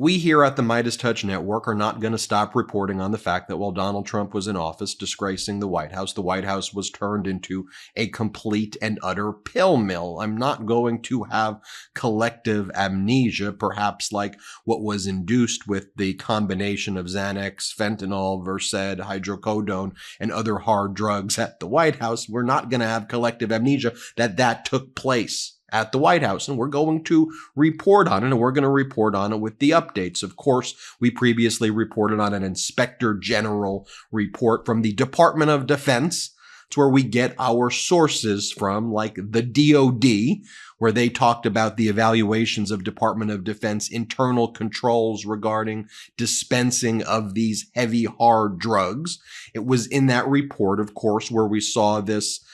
We here at the Meidastouch Network are not going to stop reporting on the fact that while Donald Trump was in office disgracing the White House was turned into a complete and utter pill mill. I'm not going to have collective amnesia, perhaps like what was induced with the combination of Xanax, fentanyl, Versed, hydrocodone, and other hard drugs at the White House. We're not going to have collective amnesia that took place at the White House, and we're going to report on it, and we're going to report on it with the updates. Of course, we previously reported on an Inspector General report from the Department of Defense. It's where we get our sources from, like the DOD, where they talked about the evaluations of Department of Defense internal controls regarding dispensing of these heavy, hard drugs. It was in that report, of course, where we saw this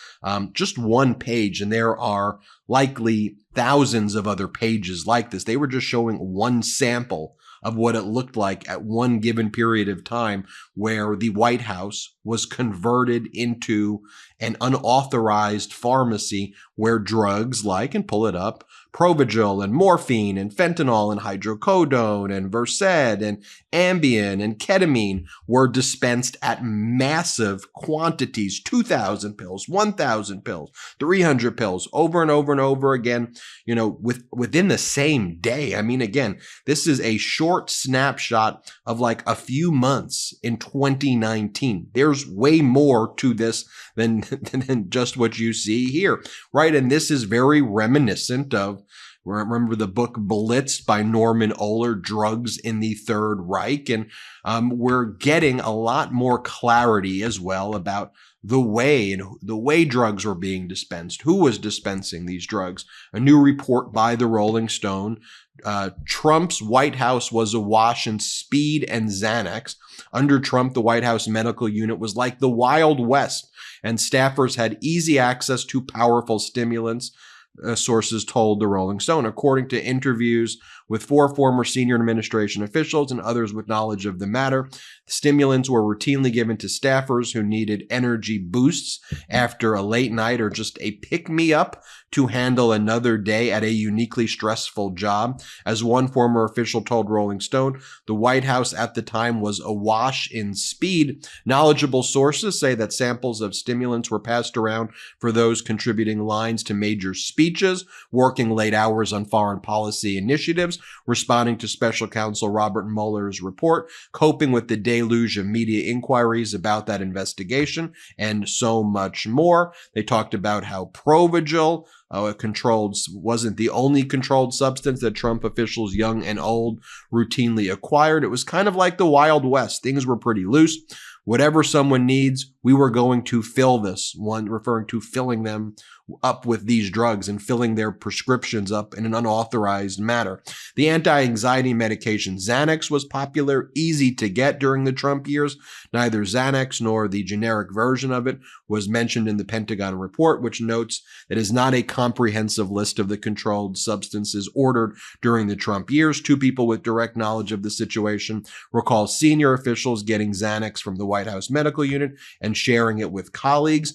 just one page, and there are likely thousands of other pages like this. They were just showing one sample of what it looked like at one given period of time where the White House was converted into an unauthorized pharmacy where drugs like, and pull it up, Provigil and morphine and fentanyl and hydrocodone and Versed and Ambien and ketamine were dispensed at massive quantities, 2,000 pills, 1,000 pills, 300 pills, over and over and over again, within the same day. I mean, again, this is a short snapshot of like a few months in 2019. There's way more to this than just what you see here, right? And this is very reminiscent of, remember the book Blitzed by Norman Ohler, Drugs in the Third Reich? And we're getting a lot more clarity as well about the way drugs were being dispensed, who was dispensing these drugs. A new report by the Rolling Stone, Trump's White House was awash in speed and Xanax. Under Trump, the White House medical unit was like the Wild West, and staffers had easy access to powerful stimulants, sources told the Rolling Stone. According to interviews with 4 former senior administration officials and others with knowledge of the matter, stimulants were routinely given to staffers who needed energy boosts after a late night or just a pick-me-up to handle another day at a uniquely stressful job. As one former official told Rolling Stone, the White House at the time was awash in speed. Knowledgeable sources say that samples of stimulants were passed around for those contributing lines to major speeches, working late hours on foreign policy initiatives, responding to special counsel Robert Mueller's report, coping with the deluge of media inquiries about that investigation, and so much more. They talked about how Provigil, wasn't the only controlled substance that Trump officials, young and old, routinely acquired. It was kind of like the Wild West. Things were pretty loose. Whatever someone needs, we were going to fill this, one referring to filling them up with these drugs and filling their prescriptions up in an unauthorized manner. The anti-anxiety medication Xanax was popular, easy to get during the Trump years. Neither Xanax nor the generic version of it was mentioned in the Pentagon report, which notes that it is not a comprehensive list of the controlled substances ordered during the Trump years. 2 people with direct knowledge of the situation recall senior officials getting Xanax from the White House medical unit and sharing it with colleagues.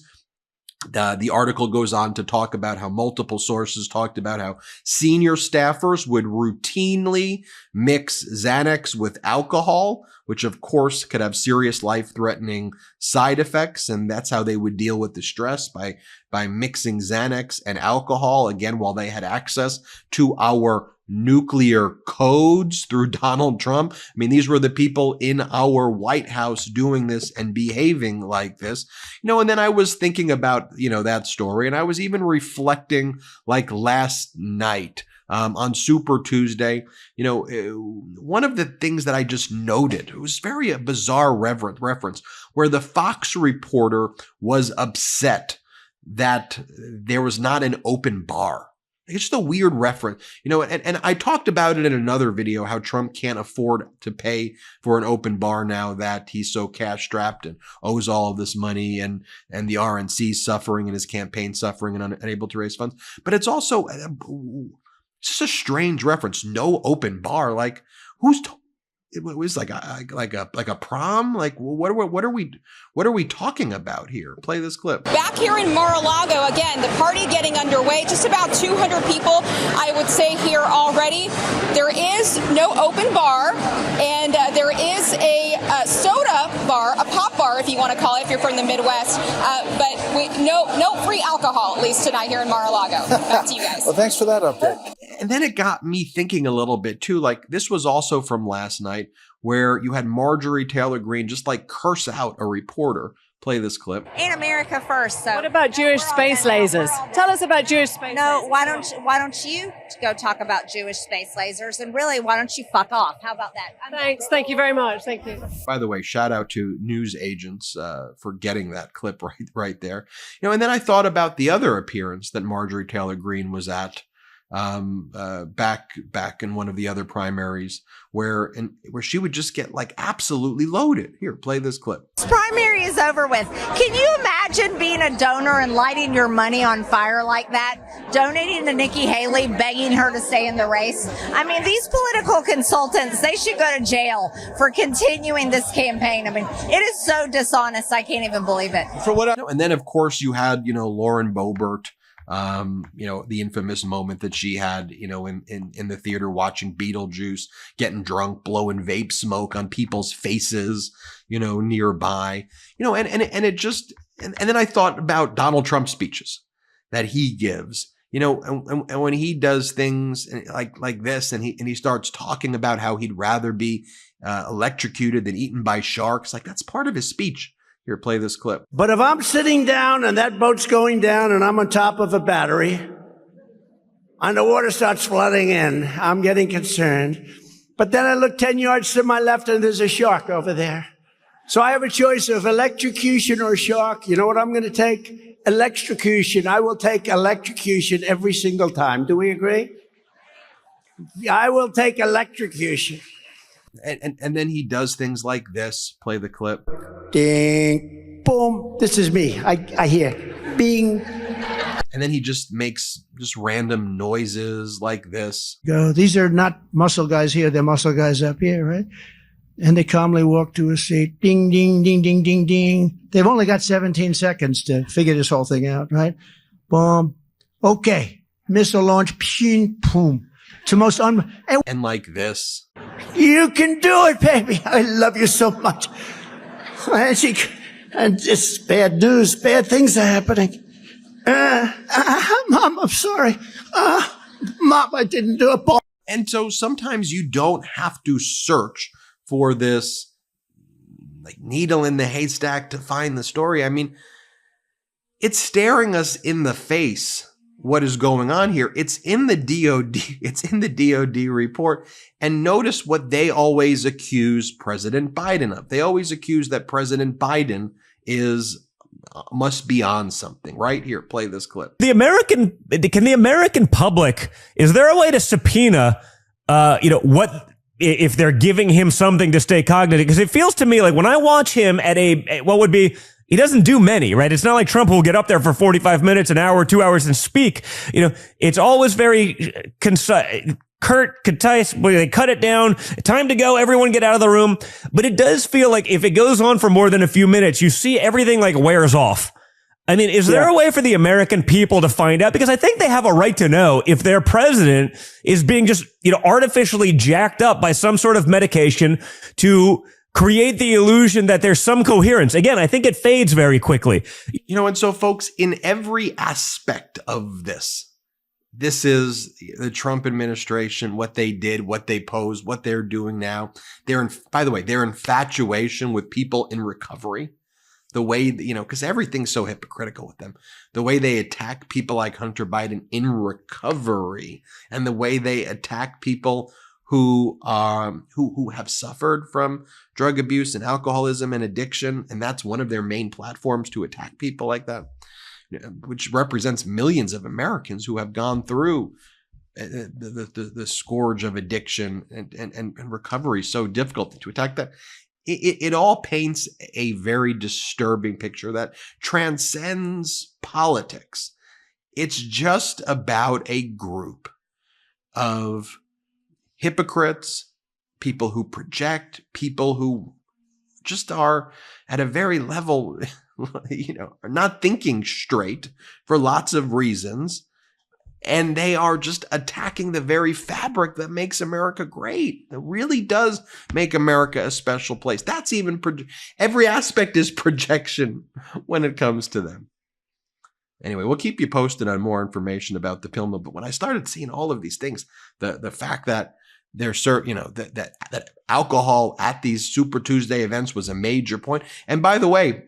The article goes on to talk about how multiple sources talked about how senior staffers would routinely mix Xanax with alcohol, which of course could have serious life-threatening side effects. And that's how they would deal with the stress, by mixing Xanax and alcohol, again, while they had access to our nuclear codes through Donald Trump. I mean, these were the people in our White House doing this and behaving like this, and then I was thinking about, that story, and I was even reflecting like last night, on Super Tuesday, one of the things that I just noted, it was very a bizarre reference where the Fox reporter was upset that there was not an open bar. It's just a weird reference, and I talked about it in another video, how Trump can't afford to pay for an open bar now that he's so cash strapped and owes all of this money, and the RNC suffering and his campaign suffering and unable to raise funds. But it's also just a strange reference. No open bar. Like, it was like a prom. Like, what are we talking about here? Play this clip. Back here in Mar-a-Lago, again, the party getting underway. Just about 200 people, I would say, here already. There is no open bar, and there is a soda bar, a pop bar, if you want to call it, if you're from the Midwest. But no free alcohol, at least tonight here in Mar-a-Lago. Back to you guys. Well, thanks for that update. And then it got me thinking a little bit too, like this was also from last night where you had Marjorie Taylor Greene just like curse out a reporter. Play this clip. In America first. So what about Jewish space lasers? Tell us about Jewish space lasers. No, why don't you go talk about Jewish space lasers? And really, why don't you fuck off? How about that? Thanks. Thank you very much. Thank you. By the way, shout out to news agents for getting that clip right there. And then I thought about the other appearance that Marjorie Taylor Greene was at back in one of the other primaries where she would just get like absolutely loaded. Here, play this clip. This primary is over with. Can you imagine being a donor and lighting your money on fire like that? Donating to Nikki Haley, begging her to stay in the race? I mean, these political consultants, they should go to jail for continuing this campaign. I mean, it is so dishonest. I can't even believe it. And then of course you had, Lauren Boebert, the infamous moment that she had, in the theater watching Beetlejuice, getting drunk, blowing vape smoke on people's faces, nearby, and it just, and then I thought about Donald Trump's speeches that he gives, and when he does things like this, and he starts talking about how he'd rather be electrocuted than eaten by sharks, like that's part of his speech. Here, play this clip. But if I'm sitting down and that boat's going down and I'm on top of a battery and the water starts flooding in, I'm getting concerned. But then I look 10 yards to my left and there's a shark over there. So I have a choice of electrocution or shark. You know what I'm going to take? Electrocution. I will take electrocution every single time. Do we agree? I will take electrocution. And then he does things like this. Play the clip. Ding, boom. This is me. I hear bing. And then he just makes just random noises like this. Go. These are not muscle guys here. They're muscle guys up here, right? And they calmly walk to a seat. Ding, ding, ding, ding, ding, ding. They've only got 17 seconds to figure this whole thing out, right? Boom. Okay. Missile launch. Pshing, boom. To most and like this. You can do it, baby. I love you so much. And it's bad news. Bad things are happening. Mom, I'm sorry. Mom, I didn't do it. And so sometimes you don't have to search for this like needle in the haystack to find the story. I mean, it's staring us in the face. What is going on here? It's in the DOD. It's in the DOD report. And notice what they always accuse President Biden of. They always accuse that President Biden must be on something. Right here, play this clip. Can the American public, is there a way to subpoena, what if they're giving him something to stay cognitive? Because it feels to me like when I watch him at what would be, he doesn't do many, right? It's not like Trump who will get up there for 45 minutes, an hour, 2 hours and speak. It's always very concise. They cut it down. Time to go. Everyone get out of the room. But it does feel like if it goes on for more than a few minutes, you see everything like wears off. I mean, is there a way for the American people to find out? Because I think they have a right to know if their president is being just, artificially jacked up by some sort of medication to create the illusion that there's some coherence. Again, I think it fades very quickly. And so folks, in every aspect of this is the Trump administration, what they did, what they posed, what they're doing now. By the way, their infatuation with people in recovery, the way, because everything's so hypocritical with them, the way they attack people like Hunter Biden in recovery and the way they attack people who have suffered from drug abuse and alcoholism and addiction. And that's one of their main platforms, to attack people like that, which represents millions of Americans who have gone through the scourge of addiction and recovery. So difficult to attack that. It all paints a very disturbing picture that transcends politics. It's just about a group of hypocrites, people who project, people who just are at a very level, are not thinking straight for lots of reasons. And they are just attacking the very fabric that makes America great. That really does make America a special place. That's even, every aspect is projection when it comes to them. Anyway, we'll keep you posted on more information about the pill mill. But when I started seeing all of these things, the fact that there's that alcohol at these Super Tuesday events was a major point. And by the way,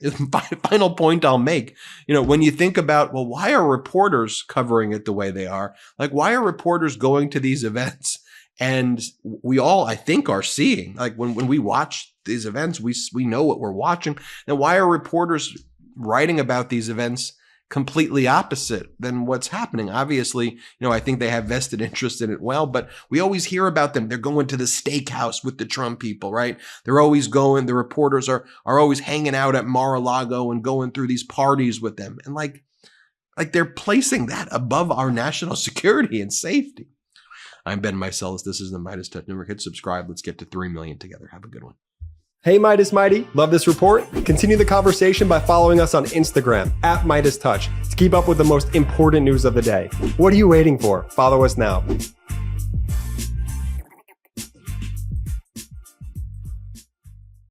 final point I'll make, when you think about, well, why are reporters covering it the way they are? Like, why are reporters going to these events? And we all, I think, are seeing, like, when we watch these events, we know what we're watching. Then why are reporters writing about these events completely opposite than what's happening? Obviously, I think they have vested interest in it. But we always hear about them. They're going to the steakhouse with the Trump people, right? They're always going, the reporters are always hanging out at Mar-a-Lago and going through these parties with them. And like they're placing that above our national security and safety. I'm Ben Meiselas. This is the Meidastouch Network. Hit subscribe. Let's get to 3 million together. Have a good one. Hey Midas Mighty, love this report? Continue the conversation by following us on Instagram @Meidastouch to keep up with the most important news of the day. What are you waiting for? Follow us now.